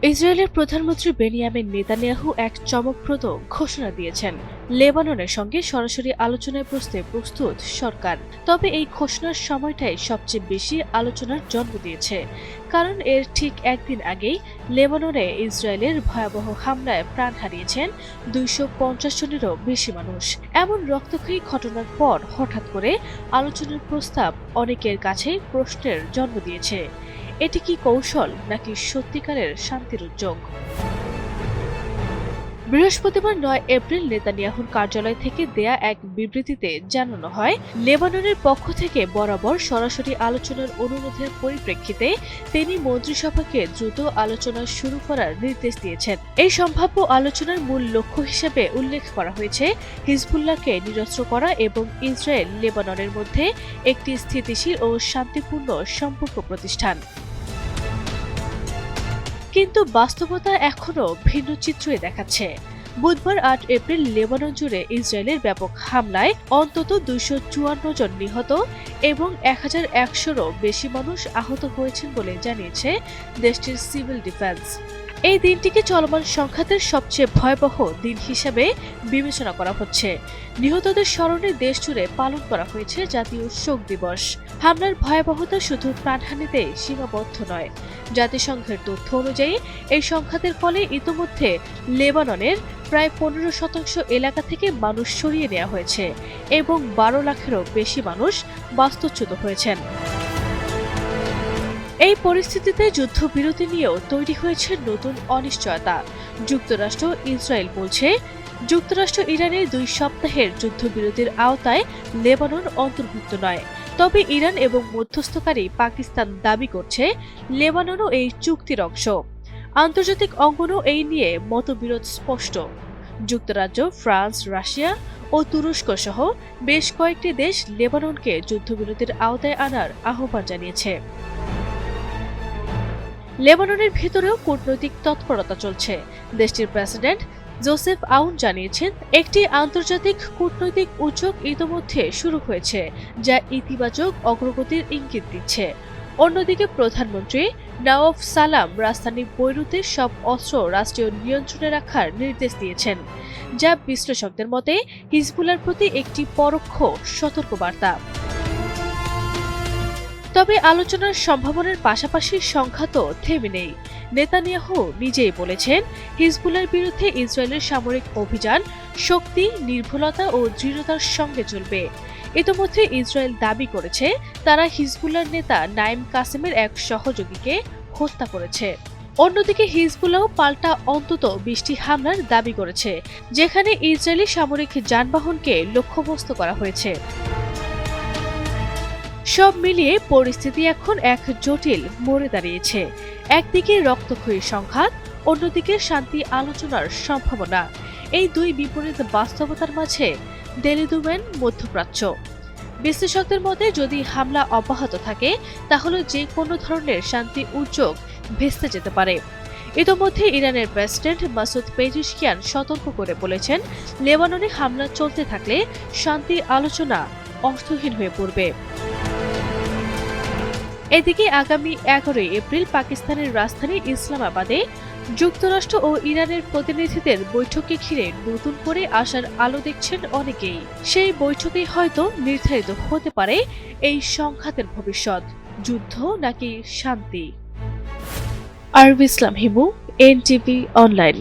ইসরায়েলের প্রধানমন্ত্রী Benjamin Netanyahu এক চমকপ্রদ ঘোষণা দিয়েছেন। লেবাননের সঙ্গে সরাসরি আলোচনায় বসতে প্রস্তুত সরকার। তবে এই ঘোষণার সময়টাই সবচেয়ে বেশি আলোচনার জন্ম দিয়েছে, কারণ এর ঠিক একদিন আগেই লেবাননে ইসরায়েলের ভয়াবহ হামলায় প্রাণ হারিয়েছেন 250 জনেরও বেশি মানুষ। এমন রক্তক্ষয়ী ঘটনার পর হঠাৎ করে আলোচনার প্রস্তাব অনেকের কাছেই প্রশ্নের জন্ম দিয়েছে। এটি কি কৌশল নাকি সত্যিকারের শান্তির উদ্যোগ? বৃহস্পতিবার ৯ এপ্রিল নেতানিয়াহুর কার্যালয় থেকে দেয়া এক বিবৃতিতে জানানো হয়, লেবাননের পক্ষ থেকে বরাবর সরাসরি আলোচনার অনুরোধের পরিপ্রেক্ষিতে তিনি মন্ত্রিসভাকে দ্রুত আলোচনা শুরু করার নির্দেশ দিয়েছেন। এই সম্ভাব্য আলোচনার মূল লক্ষ্য হিসেবে উল্লেখ করা হয়েছে হিজবুল্লাহকে নিরস্ত্র করা এবং ইসরায়েল লেবাননের মধ্যে একটি স্থিতিশীল ও শান্তিপূর্ণ সম্পর্ক প্রতিষ্ঠান। কিন্তু বাস্তবতা এখনও ভিন্ন চিত্রই দেখাচ্ছে। বুধবার ৮ এপ্রিল লেবানন জুড়ে ইসরায়েলের ব্যাপক হামলায় অন্তত 254 জন নিহত এবং 1100-রও বেশি মানুষ আহত হয়েছেন বলে জানিয়েছে দেশটির সিভিল ডিফেন্স। এই দিনটিকে চলমান সংঘাতের সবচেয়ে ভয়াবহ দিন হিসেবে বিবেচনা করা হচ্ছে। নিহতদের স্মরণে দেশজুড়ে পালন করা হয়েছে জাতীয় শোক দিবস। হামলার ভয়াবহতা শুধু প্রাণহানিতেই সীমাবদ্ধ নয়। জাতিসংঘের তথ্য অনুযায়ী এই সংঘাতের ফলে ইতোমধ্যে লেবাননের প্রায় 15% এলাকা থেকে মানুষ সরিয়ে নেওয়া হয়েছে এবং 12 লাখেরও বেশি মানুষ বাস্তুচ্যুত হয়েছেন। এই পরিস্থিতিতে যুদ্ধবিরতি নিয়েও তৈরি হয়েছে নতুন অনিশ্চয়তা। যুক্তরাষ্ট্র ইসরায়েল বলছে, যুক্তরাষ্ট্র ইরানের 2 সপ্তাহের যুদ্ধবিরতির আওতায় লেবানন অন্তর্ভুক্ত নয়। তবে ইরান এবং মধ্যস্থকারী পাকিস্তান দাবি করছে লেবাননও এই চুক্তির অংশ। আন্তর্জাতিক অঙ্গনও এই নিয়ে মতবিরোধ স্পষ্ট। যুক্তরাজ্য, ফ্রান্স, রাশিয়া ও তুরস্ক সহ বেশ কয়েকটি দেশ লেবাননকে যুদ্ধবিরতির আওতায় আনার আহ্বান জানিয়েছে। লেবাননের ভেতরেও কূটনৈতিক তৎপরতা চলছে। দেশটির প্রেসিডেন্ট জোসেফ আউন জানিয়েছেন, একটি আন্তর্জাতিক কূটনৈতিক উদ্যোগ ইতোমধ্যে শুরু হয়েছে, যা ইতিবাচক অগ্রগতির ইঙ্গিত দিচ্ছে। অন্যদিকে প্রধানমন্ত্রী নওয়াফ সালাম রাজধানী বৈরুতে সব অস্ত্র রাষ্ট্রীয় নিয়ন্ত্রণে রাখার নির্দেশ দিয়েছেন, যা বিশ্লেষকদের মতে হিজবুল্লাহর প্রতি একটি পরোক্ষ সতর্কবার্তা। তবে আলোচনার সম্ভাবনার পাশাপাশি সংঘাতও থেমে নেই। নেতানিয়াহু নিজেই বলেছেন, হিজবুল্লাহর বিরুদ্ধে ইসরায়েলের সামরিক অভিযান শক্তি, নির্ভুলতা ও দৃঢ়তার সঙ্গে চলবে। ইতোমধ্যে ইসরায়েল দাবি করেছে তারা হিজবুল্লাহর নেতা নাইম কাসেমের এক সহযোগীকে হত্যা করেছে। অন্যদিকে হিজবুল্লাহ পাল্টা অন্তত 20টি হামলার দাবি করেছে, যেখানে ইসরায়েলি সামরিক যানবাহনকে লক্ষ্যবস্তু করা হয়েছে। সব মিলিয়ে পরিস্থিতি এখন এক জটিল মোড়ে দাঁড়িয়েছে। একদিকে রক্তক্ষয়ী সংঘাত, অন্যদিকে শান্তি আলোচনার সম্ভাবনা। এই দুই বিপরীত বাস্তবতার মাঝে দেলিদুমেন মধ্যপ্রাচ্য। বিশ্লেষকদের মতে, যদি হামলা অব্যাহত থাকে তাহলে যে কোনো ধরনের শান্তি উদ্যোগ ভেস্তে যেতে পারে। ইতোমধ্যে ইরানের প্রেসিডেন্ট মাসুদ পেজিশকিয়ান সতর্ক করে বলেছেন, লেবাননে হামলা চলতে থাকলে শান্তি আলোচনা অর্থহীন হয়ে পড়বে। এদিকে আগামী 11 এপ্রিল পাকিস্তানের রাজধানী ইসলামাবাদে যুক্তরাষ্ট্র ও ইরানের প্রতিনিধিদের বৈঠককে ঘিরে নতুন করে আশার আলো দেখছেন অনেকেই। সেই বৈঠকেই হয়তো নির্ধারিত হতে পারে এই সংঘাতের ভবিষ্যৎ, যুদ্ধ নাকি শান্তি। আরবি ইসলাম হিমু, এনটিভি অনলাইন।